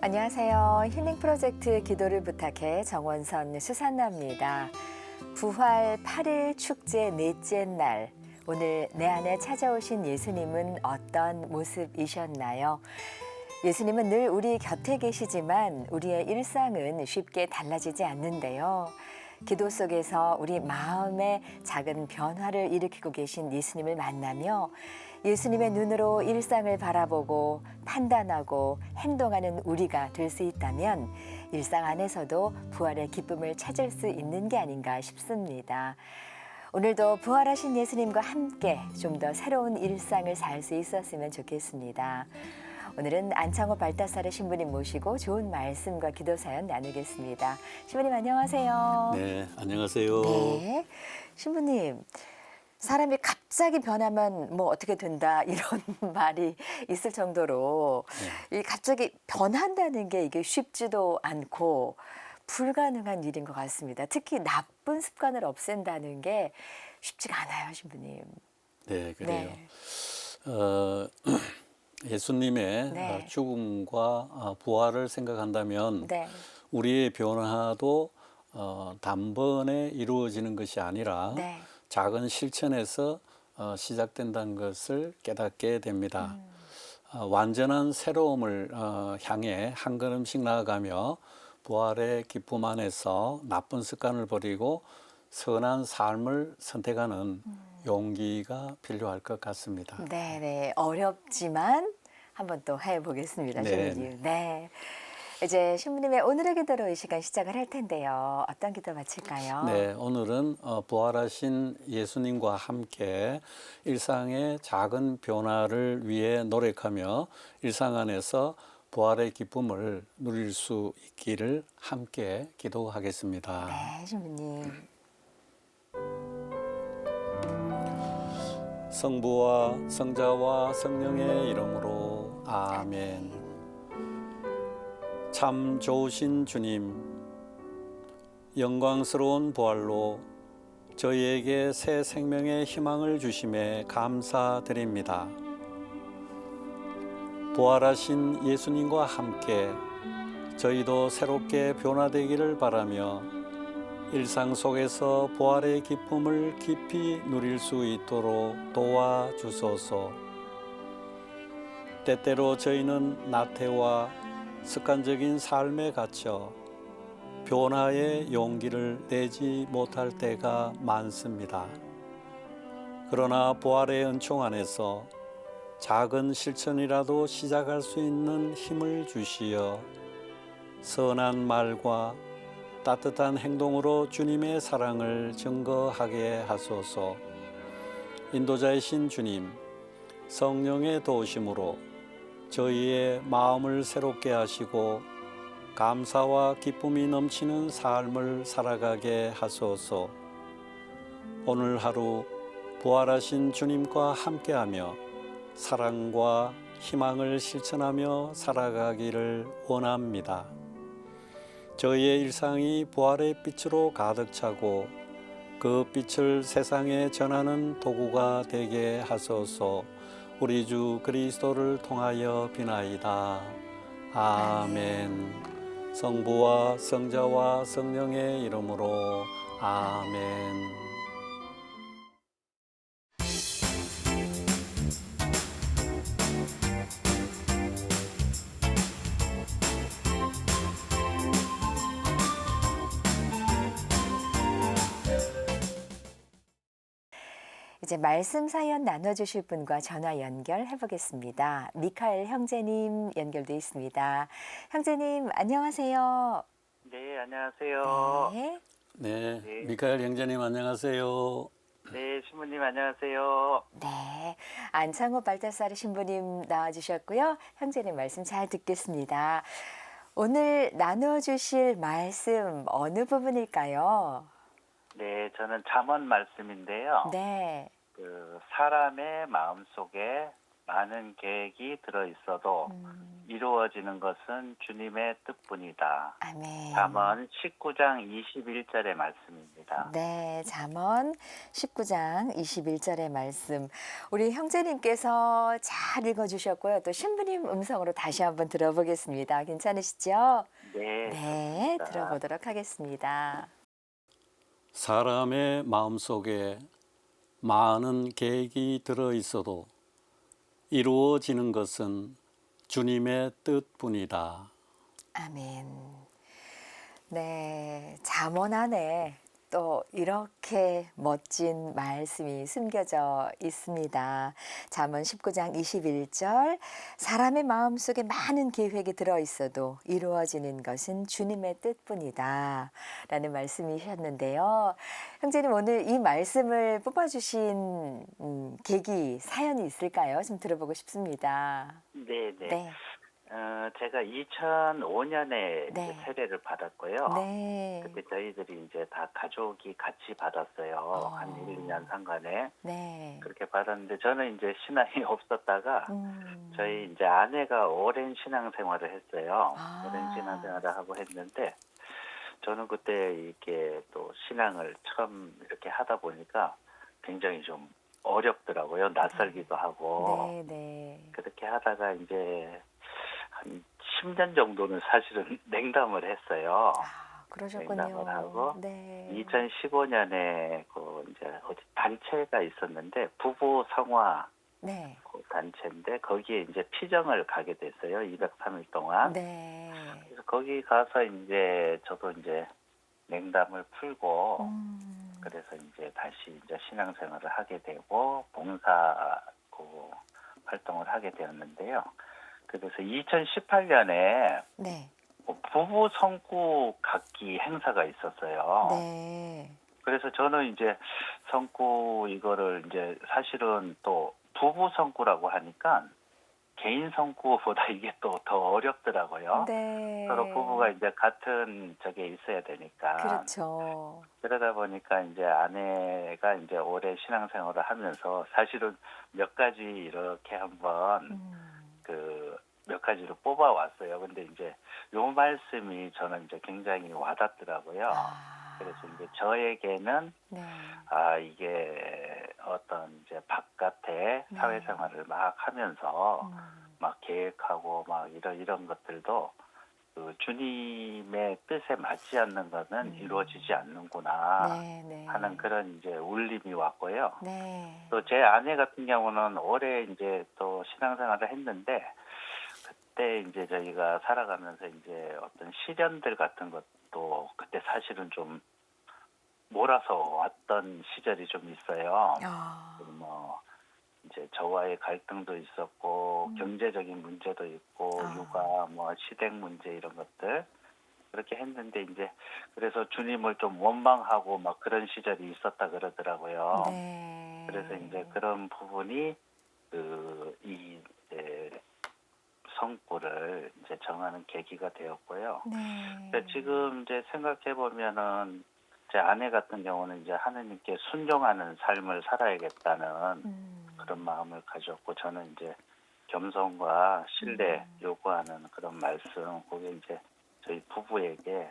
안녕하세요. 힐링 프로젝트 기도를 부탁해 정원선 수산나입니다. 부활 8일 축제 넷째 날. 오늘 내 안에 찾아오신 예수님은 어떤 모습이셨나요? 예수님은 늘 우리 곁에 계시지만 우리의 일상은 쉽게 달라지지 않는데요. 기도 속에서 우리 마음에 작은 변화를 일으키고 계신 예수님을 만나며 예수님의 눈으로 일상을 바라보고 판단하고 행동하는 우리가 될 수 있다면 일상 안에서도 부활의 기쁨을 찾을 수 있는 게 아닌가 싶습니다. 오늘도 부활하신 예수님과 함께 좀 더 새로운 일상을 살 수 있었으면 좋겠습니다. 오늘은 안창호 발타사르 신부님 모시고 좋은 말씀과 기도 사연 나누겠습니다. 신부님 안녕하세요. 네, 안녕하세요. 네, 신부님. 사람이 갑자기 변하면 뭐 어떻게 된다 이런 말이 있을 정도로 이 갑자기 변한다는 게 이게 쉽지도 않고 불가능한 일인 것 같습니다. 특히 나쁜 습관을 없앤다는 게 쉽지가 않아요, 신부님. 네, 그래요. 네. 예수님의 네. 죽음과 부활을 생각한다면 네. 우리의 변화도 단번에 이루어지는 것이 아니라 네. 작은 실천에서 시작된다는 것을 깨닫게 됩니다. 완전한 새로움을 향해 한 걸음씩 나아가며 부활의 기쁨 안에서 나쁜 습관을 버리고 선한 삶을 선택하는 용기가 필요할 것 같습니다. 네, 네. 어렵지만 한번 또 해보겠습니다, 네, 신부님. 네. 이제 신부님의 오늘의 기도로 이 시간 시작을 할 텐데요. 어떤 기도 마칠까요? 네, 오늘은 부활하신 예수님과 함께 일상의 작은 변화를 위해 노력하며 일상 안에서 부활의 기쁨을 누릴 수 있기를 함께 기도하겠습니다. 네, 신부님. 성부와 성자와 성령의 이름으로 아멘. 참 좋으신 주님, 영광스러운 부활로 저희에게 새 생명의 희망을 주심에 감사드립니다. 부활하신 예수님과 함께 저희도 새롭게 변화되기를 바라며 일상 속에서 부활의 기쁨을 깊이 누릴 수 있도록 도와주소서. 때때로 저희는 나태와 습관적인 삶에 갇혀 변화의 용기를 내지 못할 때가 많습니다. 그러나 부활의 은총 안에서 작은 실천이라도 시작할 수 있는 힘을 주시어 선한 말과 따뜻한 행동으로 주님의 사랑을 증거하게 하소서. 인도자이신 주님, 성령의 도우심으로 저희의 마음을 새롭게 하시고 감사와 기쁨이 넘치는 삶을 살아가게 하소서. 오늘 하루 부활하신 주님과 함께하며 사랑과 희망을 실천하며 살아가기를 원합니다. 저희의 일상이 부활의 빛으로 가득 차고 그 빛을 세상에 전하는 도구가 되게 하소서. 우리 주 그리스도를 통하여 비나이다. 아멘. 성부와 성자와 성령의 이름으로 아멘. 이제 말씀 사연 나눠주실 분과 전화 연결해 보겠습니다. 미카엘 형제님 연결돼 있습니다. 형제님 안녕하세요. 네, 안녕하세요. 네. 네, 네. 미카엘 형제님 안녕하세요. 네, 신부님 안녕하세요. 네. 안창호 발타사르 신부님 나와주셨고요. 형제님 말씀 잘 듣겠습니다. 오늘 나눠주실 말씀 어느 부분일까요? 네, 저는 잠언 말씀인데요. 네. 사람의 마음속에 많은 계획이 들어 있어도 이루어지는 것은 주님의 뜻뿐이다. 아멘. 잠언 19장 21절의 말씀입니다. 네, 잠언 19장 21절의 말씀. 우리 형제님께서 잘 읽어주셨고요. 또 신부님 음성으로 다시 한번 들어보겠습니다. 괜찮으시죠? 네, 네, 좋습니다. 들어보도록 하겠습니다. 사람의 마음속에 많은 계획이 들어 있어도 이루어지는 것은 주님의 뜻뿐이다. 아멘. 네, 잠언 안에 또 이렇게 멋진 말씀이 숨겨져 있습니다. 잠언 19장 21절, 사람의 마음속에 많은 계획이 들어있어도 이루어지는 것은 주님의 뜻뿐이다 라는 말씀이셨는데요. 형제님, 오늘 이 말씀을 뽑아주신 계기, 사연이 있을까요? 좀 들어보고 싶습니다. 네, 네. 네. 제가 2005년에 네. 세례를 받았고요. 네. 그때 저희들이 이제 다 가족이 같이 받았어요. 한 1, 2년 상간에. 네. 그렇게 받았는데 저는 이제 신앙이 없었다가 음. 저희 이제 아내가 오랜 신앙생활을 했어요. 아. 오랜 신앙생활을 하고 했는데 저는 그때 이렇게 또 신앙을 처음 이렇게 하다 보니까 굉장히 좀 어렵더라고요. 낯설기도 하고. 네, 네. 그렇게 하다가 이제 한 10년 정도는 사실은 냉담을 했어요. 아, 그러셨군요. 냉담을 하고 네. 2015년에 그 이제 어디 단체가 있었는데 부부 성화 네. 그 단체인데 거기에 이제 피정을 가게 됐어요. 203일 동안. 네. 그래서 거기 가서 이제 저도 이제 냉담을 풀고 그래서 이제 다시 이제 신앙생활을 하게 되고 봉사 그 활동을 하게 되었는데요. 그래서 2018년에 네. 부부 성구 갖기 행사가 있었어요. 네. 그래서 저는 이제 성구 이거를 이제 사실은 또 부부 성구라고 하니까 개인 성구보다 이게 또 더 어렵더라고요. 네. 서로 부부가 이제 같은 저게 있어야 되니까. 그렇죠. 그러다 보니까 이제 아내가 이제 오래 신앙생활을 하면서 사실은 몇 가지 이렇게 한번 그 몇 가지로 뽑아왔어요. 근데 이제 요 말씀이 저는 이제 굉장히 와닿더라고요. 아. 그래서 이제 저에게는 네. 이게 어떤 이제 바깥에 네. 사회생활을 막 하면서 막 계획하고 막 이런 것들도 그 주님의 뜻에 맞지 않는 것은 이루어지지 않는구나 네, 네. 하는 그런 이제 울림이 왔고요. 네. 또 제 아내 같은 경우는 오래 이제 또 신앙생활을 했는데 그때 이제 저희가 살아가면서 이제 어떤 시련들 같은 것도 그때 사실은 좀 몰아서 왔던 시절이 좀 있어요. 아. 뭐 이제 저와의 갈등도 있었고 경제적인 문제도 있고 육아 뭐 시댁 문제 이런 것들 그렇게 했는데 이제 그래서 주님을 좀 원망하고 막 그런 시절이 있었다 그러더라고요. 네. 그래서 이제 그런 부분이 이 성구를 이제 정하는 계기가 되었고요. 네. 근데 지금 이제 생각해 보면은 제 아내 같은 경우는 이제 하느님께 순종하는 삶을 살아야겠다는 그런 마음을 가졌고 저는 이제 겸손과 신뢰 요구하는 그런 말씀 그게 이제 저희 부부에게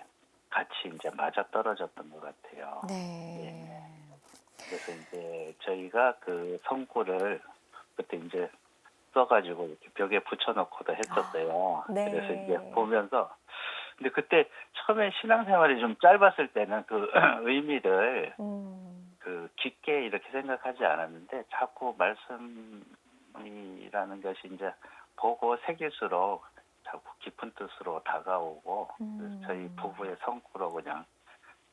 같이 이제 맞아 떨어졌던 것 같아요. 네. 그래서 이제 저희가 그 성구를 그때 이제 써가지고 이렇게 벽에 붙여놓고도 했었어요. 네. 그래서 이제 보면서 근데 그때 처음에 신앙생활이 좀 짧았을 때는 그 의미를 그 깊게 이렇게 생각하지 않았는데 자꾸 말씀이라는 것이 이제 보고 새길수록 자꾸 깊은 뜻으로 다가오고 그래서 저희 부부의 성구로 그냥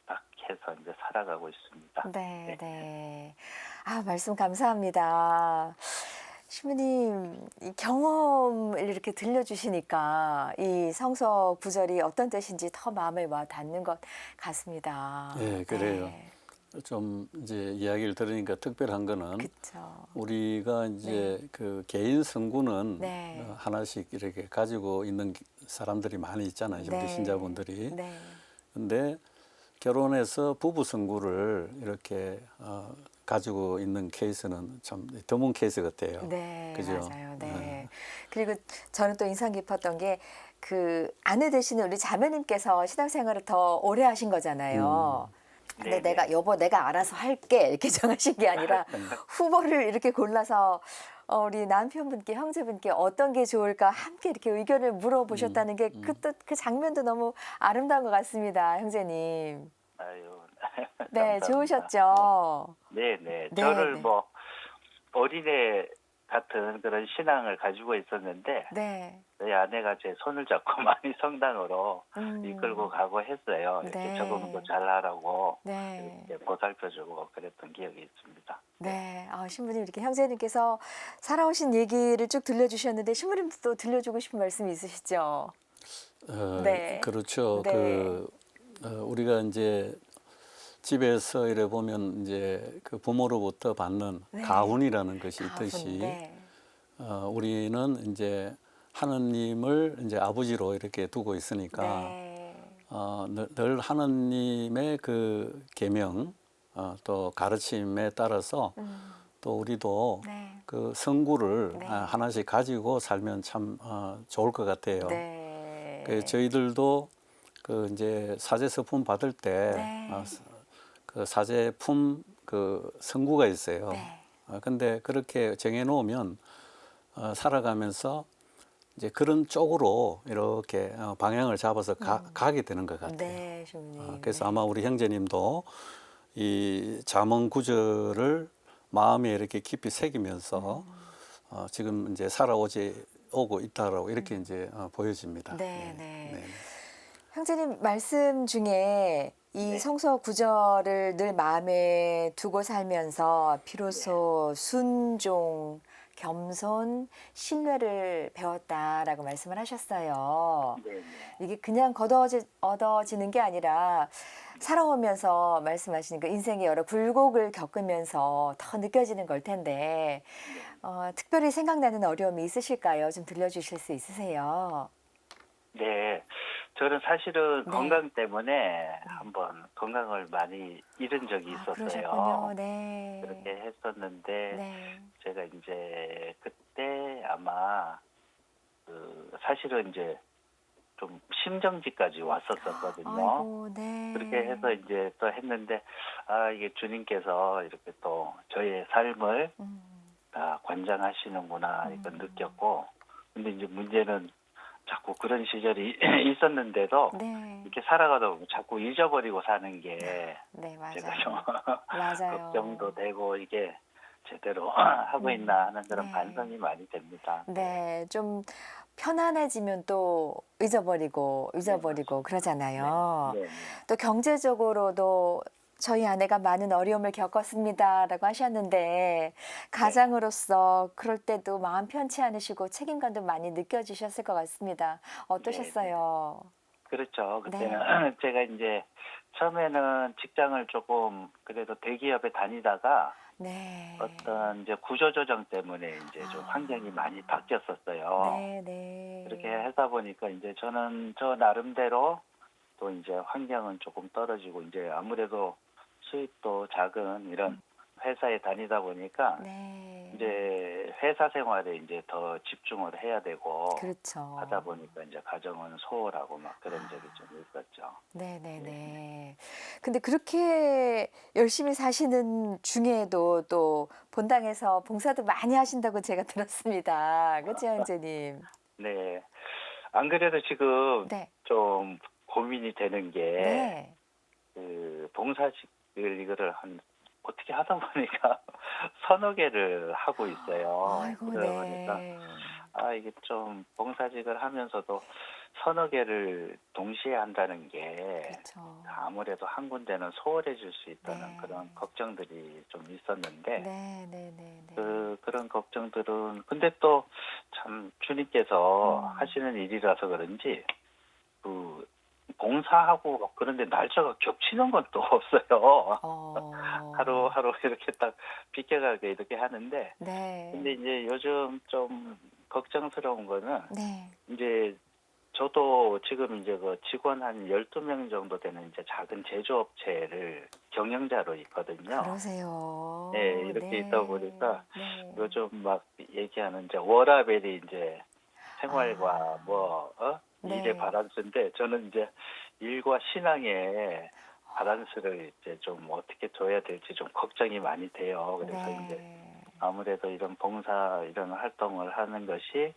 딱 해서 이제 살아가고 있습니다. 네, 네. 아, 말씀 감사합니다. 신부님, 이 경험을 이렇게 들려주시니까 이 성서 구절이 어떤 뜻인지 더 마음에 와 닿는 것 같습니다. 네, 그래요. 네. 좀 이제 이야기를 들으니까 특별한 거는 그쵸. 우리가 이제 그 개인 성구는 네. 하나씩 이렇게 가지고 있는 사람들이 많이 있잖아요. 우리 신자분들이. 네. 근데 결혼해서 부부 성구를 이렇게 가지고 있는 케이스는 참 드문 케이스 같아요. 네, 그죠? 맞아요. 네. 그리고 저는 또 인상 깊었던 게 그 아내 되시는 우리 자매님께서 신앙생활을 더 오래 하신 거잖아요. 근데 네네. 내가 여보 내가 알아서 할게 이렇게 정하신 게 아니라 후보를 이렇게 골라서 우리 남편분께 형제분께 어떤 게 좋을까 함께 이렇게 의견을 물어보셨다는 게 그 장면도 너무 아름다운 것 같습니다, 형제님. 아유, 네, 감사합니다. 좋으셨죠? 네네. 네, 저를 네. 뭐 어린애 같은 그런 신앙을 가지고 있었는데 네. 저희 아내가 제 손을 잡고 많이 성당으로 이끌고 가고 했어요. 이렇게 네. 적응도 잘하라고 네. 이렇게 보살펴주고 그랬던 기억이 있습니다. 네. 신부님 이렇게 형제님께서 살아오신 얘기를 쭉 들려주셨는데 신부님도 또 들려주고 싶은 말씀이 있으시죠? 네. 그렇죠. 네. 우리가 이제 집에서 이래 보면 이제 그 부모로부터 받는 네. 가훈이라는 것이 가훈. 있듯이 네. 우리는 이제 하느님을 이제 아버지로 이렇게 두고 있으니까 네. 늘 하느님의 그 계명 또 가르침에 따라서 또 우리도 네. 그 성구를 네. 하나씩 가지고 살면 참 좋을 것 같아요. 네. 저희들도 그 이제 사제서품 받을 때 네. 그 사제품 그 성구가 있어요. 네. 근데 그렇게 정해 놓으면 살아가면서 이제 그런 쪽으로 이렇게 방향을 잡아서 가게 되는 것 같아요. 네, 신부님. 그래서 네. 아마 우리 형제님도 이 잠언 구절을 마음에 이렇게 깊이 새기면서 지금 이제 오고 있다라고 이렇게 이제 보여집니다. 네, 네. 네. 형제님 말씀 중에 이 네. 성서 구절을 늘 마음에 두고 살면서 비로소 순종, 겸손, 신뢰를 배웠다라고 말씀을 하셨어요. 네네. 이게 그냥 얻어지는 게 아니라 살아오면서 말씀하시는 그 인생의 여러 굴곡을 겪으면서 더 느껴지는 걸 텐데 특별히 생각나는 어려움이 있으실까요? 좀 들려주실 수 있으세요? 네. 저는 사실은 네. 건강 때문에 한번 건강을 많이 잃은 적이 있었어요. 그러셨군요. 네. 그렇게 했었는데 네. 제가 이제 그때 아마 그 사실은 이제 좀 심정지까지 왔었거든요. 아이고, 네. 그렇게 해서 이제 또 했는데 이게 주님께서 이렇게 또 저의 삶을 다 관장하시는구나 이걸 느꼈고, 근데 이제 문제는 자꾸 그런 시절이 있었는데도 네. 이렇게 살아가다 보면 자꾸 잊어버리고 사는 게 네, 제가 맞아요. 좀 맞아요. 걱정도 되고 이게 제대로 하고 있나 하는 그런 네. 반성이 많이 됩니다. 네, 좀 편안해지면 또 잊어버리고 그러잖아요. 네, 네. 또 경제적으로도 저희 아내가 많은 어려움을 겪었습니다라고 하셨는데 가장으로서 그럴 때도 마음 편치 않으시고 책임감도 많이 느껴지셨을 것 같습니다. 어떠셨어요? 그렇죠. 그때는 네. 제가 이제 처음에는 직장을 조금 그래도 대기업에 다니다가 네. 어떤 이제 구조조정 때문에 이제 좀 환경이 많이 바뀌었었어요. 네, 네. 그렇게 하다 보니까 이제 저는 저 나름대로 또 이제 환경은 조금 떨어지고 이제 아무래도 수입도 작은 이런 회사에 다니다 보니까 네. 이제 회사 생활에 이제 더 집중을 해야 되고 그렇죠. 하다 보니까 이제 가정은 소홀하고 막 그런 적이 좀 있었죠. 네네네. 근데 그렇게 열심히 사시는 중에도 또 본당에서 봉사도 많이 하신다고 제가 들었습니다. 그렇죠, 형제님? 네. 안 그래도 지금 네. 좀 고민이 되는 게 네. 그 봉사직을 이거를 어떻게 하다 보니까 서너 개를 하고 있어요. 아이고, 그러다 보니까 네. 이게 좀 봉사직을 하면서도 서너 개를 동시에 한다는 게 그렇죠. 아무래도 한 군데는 소홀해질 수 있다는 네. 그런 걱정들이 좀 있었는데 네, 네, 네, 네. 그런 걱정들은 근데 또 참 주님께서 하시는 일이라서 그런지 그 봉사하고 막 그런데 날짜가 겹치는 건 또 없어요. 하루하루 이렇게 딱 비껴가게 이렇게 하는데 네. 근데 이제 요즘 좀 걱정스러운 거는 네. 이제 저도 지금 이제 그 직원 한 12명 정도 되는 이제 작은 제조업체를 경영자로 있거든요. 그러세요. 네, 이렇게 있다 보니까 네. 요즘 막 얘기하는 이제 워라밸이 이제 생활과 아. 네. 일의 밸런스인데 저는 이제 일과 신앙의 밸런스를 이제 좀 어떻게 둬야 될지 좀 걱정이 많이 돼요. 그래서 이제 네. 아무래도 이런 봉사 이런 활동을 하는 것이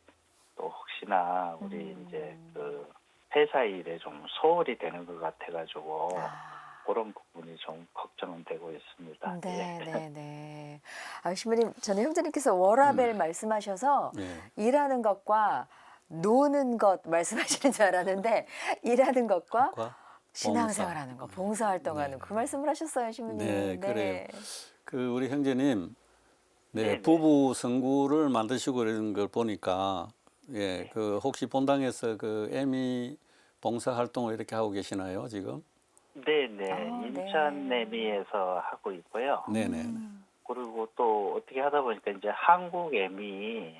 또 혹시나 우리 이제 그 회사 일에 좀 소홀히 되는 것 같아가지고 아. 그런 부분이 좀 걱정은 되고 있습니다. 네, 예. 네, 네. 아, 신부님, 전에 형제님께서 워라밸 말씀하셔서 예. 일하는 것과 노는 것 말씀하시는 줄 알았는데 일하는 것과 과 신앙생활하는 거, 봉사활동하는 네. 그 말씀을 하셨어요, 신부님. 네, 그래요. 네. 그 우리 형제님, 네, 네네. 부부 성구를 만드시고 이런 걸 보니까, 예, 네. 그 혹시 본당에서 그 애미 봉사 활동을 이렇게 하고 계시나요, 지금? 네네. 아, 인천 네. 내미에서 하고 있고요. 네네. 그리고 또 어떻게 하다 보니까 이제 한국 애미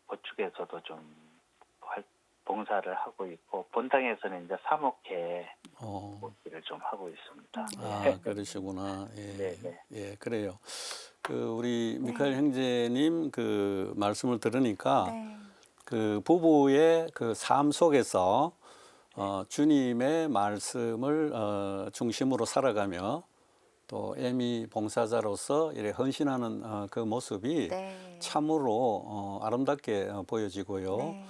그쪽에서도 좀 봉사를 하고 있고 본당에서는 이제 사목회 어, 일을 좀 하고 있습니다. 아, 그러시구나. 예, 네네. 예, 그래요. 그 우리 미카엘 네. 형제님 그 말씀을 들으니까 네. 그 부부의 그 삶 속에서 주님의 말씀을 중심으로 살아가며 또 애미 봉사자로서 이렇게 헌신하는 그 모습이 네. 참으로 아름답게 보여지고요. 네.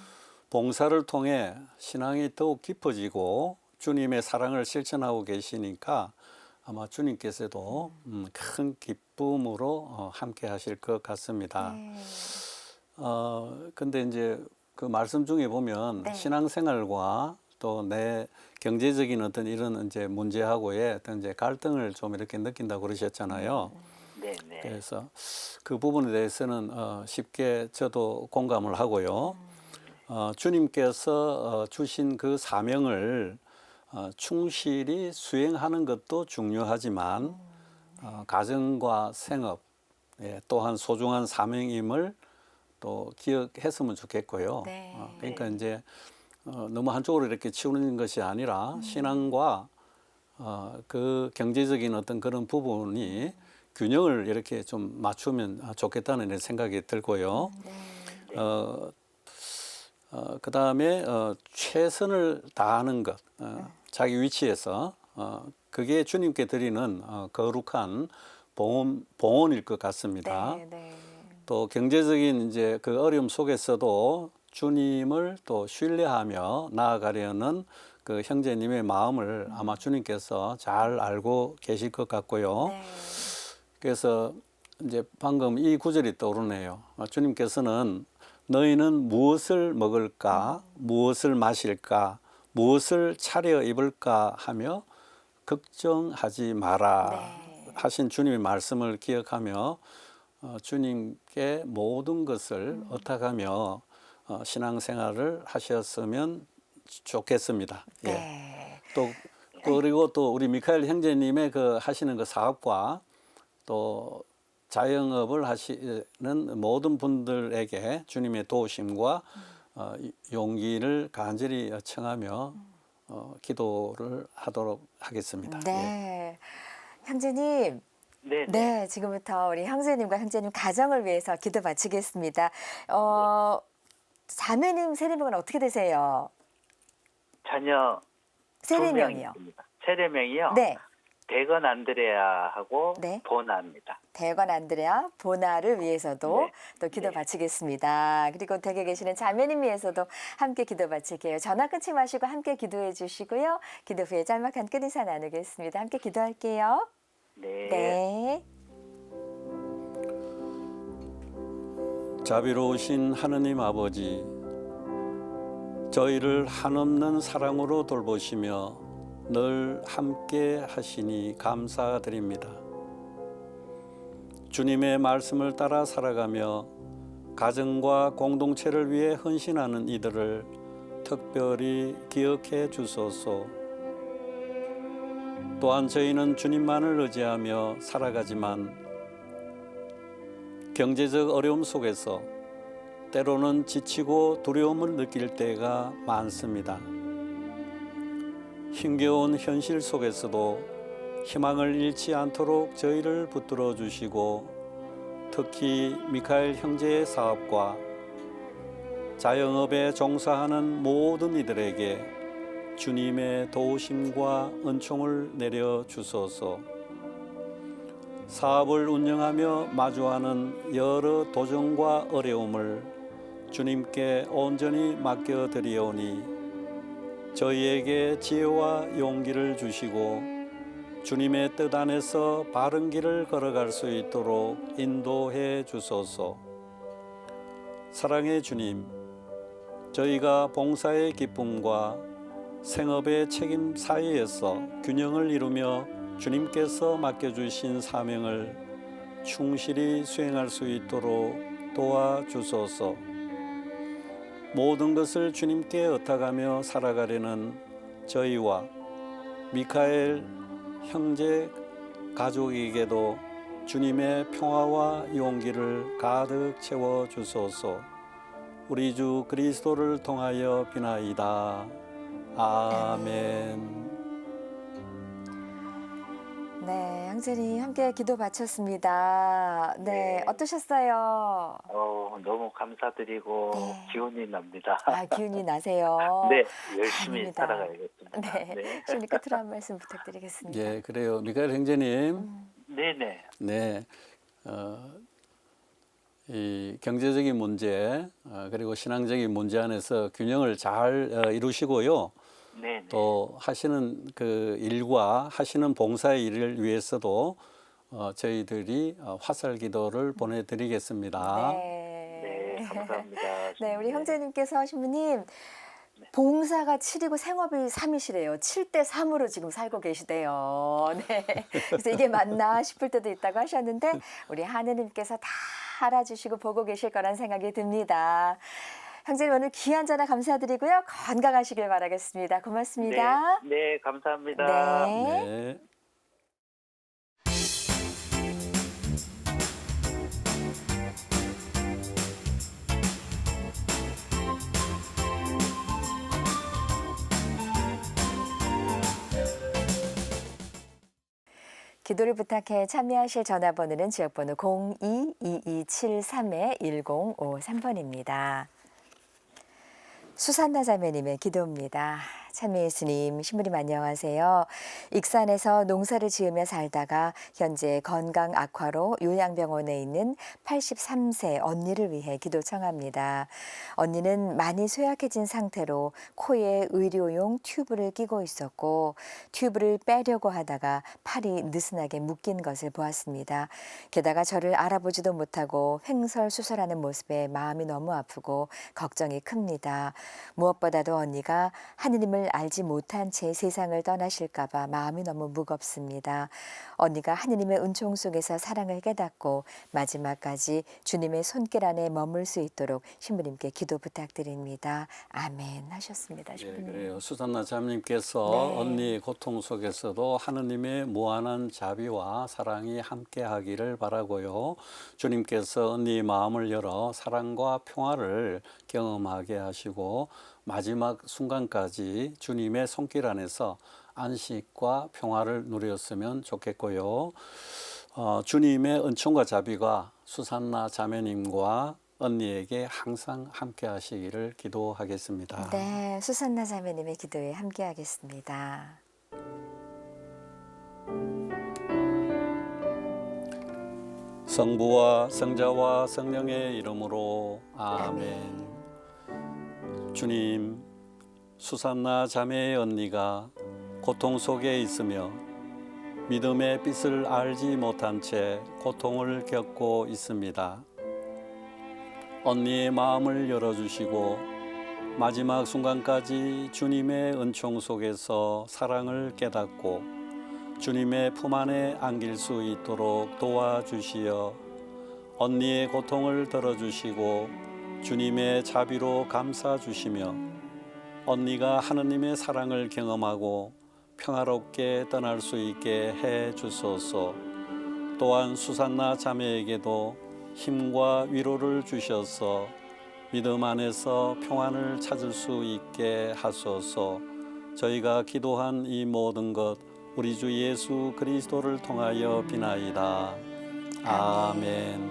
봉사를 통해 신앙이 더욱 깊어지고 주님의 사랑을 실천하고 계시니까 아마 주님께서도 큰 기쁨으로 함께 하실 것 같습니다. 네. 근데 이제 그 말씀 중에 보면 네. 신앙생활과 또 내 경제적인 어떤 이런 이제 문제하고의 어떤 이제 갈등을 좀 이렇게 느낀다고 그러셨잖아요. 네네. 그래서 그 부분에 대해서는 쉽게 저도 공감을 하고요. 주님께서 주신 그 사명을 충실히 수행하는 것도 중요하지만 가정과 생업 또한 소중한 사명임을 또 기억했으면 좋겠고요. 네. 그러니까 이제 너무 한쪽으로 이렇게 치우는 것이 아니라 신앙과 그 경제적인 어떤 그런 부분이 균형을 이렇게 좀 맞추면 좋겠다는 이런 생각이 들고요. 네. 그 다음에 최선을 다하는 것, 자기 위치에서 그게 주님께 드리는 거룩한 봉헌일 것 같습니다. 네. 네. 또 경제적인 이제 그 어려움 속에서도 주님을 또 신뢰하며 나아가려는 그 형제님의 마음을 아마 주님께서 잘 알고 계실 것 같고요. 네. 그래서 이제 방금 이 구절이 떠오르네요. 주님께서는 너희는 무엇을 먹을까, 무엇을 마실까, 무엇을 차려 입을까 하며 걱정하지 마라 네. 하신 주님의 말씀을 기억하며 주님께 모든 것을 의탁하며 신앙생활을 하셨으면 좋겠습니다. 예. 네. 또 그리고 또 우리 미카엘 형제님의 그 하시는 그 사업과 또 자영업을 하시는 모든 분들에게 주님의 도우심과 용기를 간절히 청하며 기도를 하도록 하겠습니다. 예. 네. 형제님, 네네. 네, 지금부터 우리 형제님과 형제님 가정을 위해서 기도 바치겠습니다. 자매님 세례명은 어떻게 되세요? 자녀 두 세례명이요. 명입니다. 세례명이요. 네. 대건 안드레아하고 네. 보나입니다. 대건 안드레아 보나를 위해서도 네. 또 기도 네. 바치겠습니다. 그리고 댁에 계시는 자매님 위해서도 함께 기도 바칠게요. 전화 끊지 마시고 함께 기도해 주시고요. 기도 후에 짤막한 끝인사 나누겠습니다. 함께 기도할게요. 네. 네. 자비로우신 하느님 아버지, 저희를 한없는 사랑으로 돌보시며 늘 함께 하시니 감사드립니다. 주님의 말씀을 따라 살아가며 가정과 공동체를 위해 헌신하는 이들을 특별히 기억해 주소서. 또한 저희는 주님만을 의지하며 살아가지만 경제적 어려움 속에서 때로는 지치고 두려움을 느낄 때가 많습니다. 힘겨운 현실 속에서도 희망을 잃지 않도록 저희를 붙들어 주시고 특히 미카엘 형제의 사업과 자영업에 종사하는 모든 이들에게 주님의 도우심과 은총을 내려 주소서. 사업을 운영하며 마주하는 여러 도전과 어려움을 주님께 온전히 맡겨드리오니 저희에게 지혜와 용기를 주시고 주님의 뜻 안에서 바른 길을 걸어갈 수 있도록 인도해 주소서. 사랑의 주님, 저희가 봉사의 기쁨과 생업의 책임 사이에서 균형을 이루며 주님께서 맡겨주신 사명을 충실히 수행할 수 있도록 도와주소서. 모든 것을 주님께 의탁하며 살아가려는 저희와 미카엘 형제 가족에게도 주님의 평화와 용기를 가득 채워주소서. 우리 주 그리스도를 통하여 비나이다. 아멘. 네, 형제님 함께 기도 바쳤습니다. 네, 네. 어떠셨어요? 너무 감사드리고 네. 기운이 납니다. 아, 기운이 나세요. 네, 열심히 다행입니다. 살아가야겠습니다. 네, 네. 주님 끝으로 한 말씀 부탁드리겠습니다. 예, 그래요. 미카엘 형제님. 네네. 네. 이 경제적인 문제 그리고 신앙적인 문제 안에서 균형을 잘 이루시고요. 네네. 또 하시는 그 일과 하시는 봉사의 일을 위해서도 저희들이 화살 기도를 보내드리겠습니다. 네, 감사합니다. 네, 우리 네. 형제님께서 신부님 봉사가 7이고 생업이 3이시래요. 7대 3으로 지금 살고 계시대요. 네. 그래서 이게 맞나 싶을 때도 있다고 하셨는데 우리 하느님께서 다 알아주시고 보고 계실 거란 생각이 듭니다. 형제님 오늘 귀한 전화 감사드리고요. 건강하시길 바라겠습니다. 고맙습니다. 네, 네, 감사합니다. 네. 네. 기도를 부탁해 참여하실 전화번호는 지역번호 02-2273-1053번입니다. 수산나 자매님의 기도입니다. 참여 예수님, 신부님 안녕하세요. 익산에서 농사를 지으며 살다가 현재 건강 악화로 요양병원에 있는 83세 언니를 위해 기도 청합니다. 언니는 많이 쇠약해진 상태로 코에 의료용 튜브를 끼고 있었고 튜브를 빼려고 하다가 팔이 느슨하게 묶인 것을 보았습니다. 게다가 저를 알아보지도 못하고 횡설수설하는 모습에 마음이 너무 아프고 걱정이 큽니다. 무엇보다도 언니가 하느님을 알지 못한 채 세상을 떠나실까 봐 마음이 너무 무겁습니다. 언니가 하느님의 은총 속에서 사랑을 깨닫고 마지막까지 주님의 손길 안에 머물 수 있도록 신부님께 기도 부탁드립니다. 아멘 하셨습니다. 네, 신부님. 그래요. 수산나 자매님께서 네. 언니의 고통 속에서도 하느님의 무한한 자비와 사랑이 함께하기를 바라고요. 주님께서 언니의 마음을 열어 사랑과 평화를 경험하게 하시고 마지막 순간까지 주님의 손길 안에서 안식과 평화를 누렸으면 좋겠고요. 주님의 은총과 자비가 수산나 자매님과 언니에게 항상 함께 하시기를 기도하겠습니다. 네, 수산나 자매님의 기도에 함께하겠습니다. 성부와 성자와 성령의 이름으로 아멘. 주님, 수산나 자매의 언니가 고통 속에 있으며 믿음의 빛을 알지 못한 채 고통을 겪고 있습니다. 언니의 마음을 열어주시고 마지막 순간까지 주님의 은총 속에서 사랑을 깨닫고 주님의 품 안에 안길 수 있도록 도와주시어 언니의 고통을 들어주시고 주님의 자비로 감싸주시며 언니가 하느님의 사랑을 경험하고 평화롭게 떠날 수 있게 해 주소서. 또한 수산나 자매에게도 힘과 위로를 주셔서 믿음 안에서 평안을 찾을 수 있게 하소서. 저희가 기도한 이 모든 것 우리 주 예수 그리스도를 통하여 비나이다. 아멘.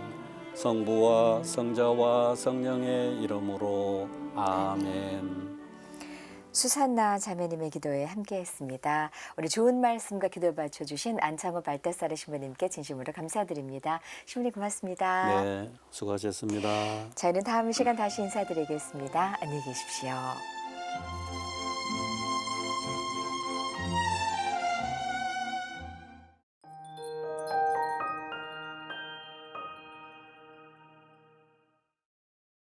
성부와 성자와 성령의 이름으로 아멘. 수산나 자매님의 기도에 함께했습니다. 오늘 좋은 말씀과 기도 받쳐주신 안창호 발달사르 신부님께 진심으로 감사드립니다. 신부님 고맙습니다. 네, 수고하셨습니다. 저희는 다음 시간 다시 인사드리겠습니다. 안녕히 계십시오.